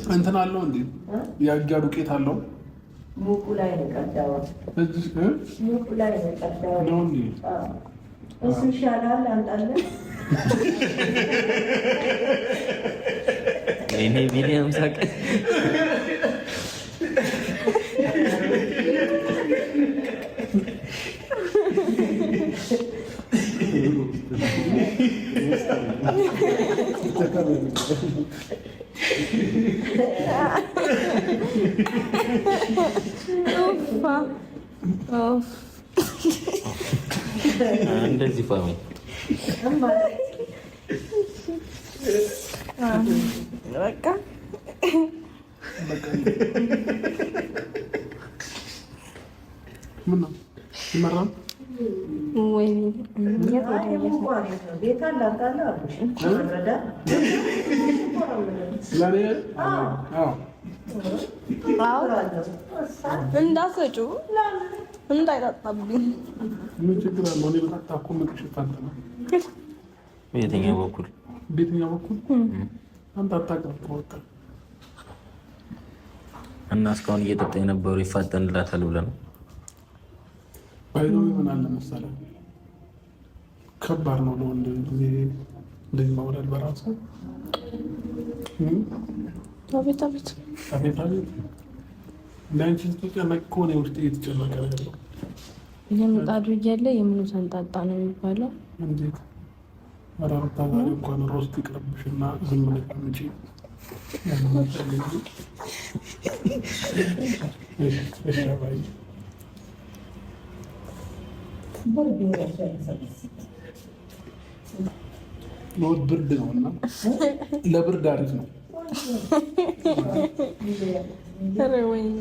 እንትን አለው እንዴ? ያጊያ ዱቄት አለው። ሙቁ ላይ ነው ቀዳው። ሙቁ ላይ ነው ቀዳው ነው እንዴ? እሱ ይሻላል። አንጣለን እኔ ቢሊየም ሳቀ እንደዚህ ፋሚ በቃ ምን ነው ይመራል ወይ እንዳሰጩ እንዳይጠጣብኝ ምን ችግር አለው? እኔ በጣም ታኮ መጥሽፋት ነው። በየትኛው በኩል በየትኛው በኩል አንተ አታውቅም። ወጣ እና እስካሁን እየጠጣ የነበሩ ይፋጠንላታል ብለህ ነው? ባይዶ ምን አለ መሰለህ፣ ከባድ ነው ለወንድ እንደዚህ መውለድ በራሱ። አቤት አቤት አቤት አቤት። ለአንቺ ስትጨነቅ ከሆነ ውስጥ እየተጨነቀ ነው ያለው። የምጣዱ እያለ የምኑ ሰንጣጣ ነው የሚባለው። እንዴት አራርታ ዛሬ እንኳን ሮስት ይቅርብሽና ዝም ብለሽ ምጪ። እሺ ባይ ብርድ ነው እና ለብርድ አሪፍ ነው። ኧረ ወይኔ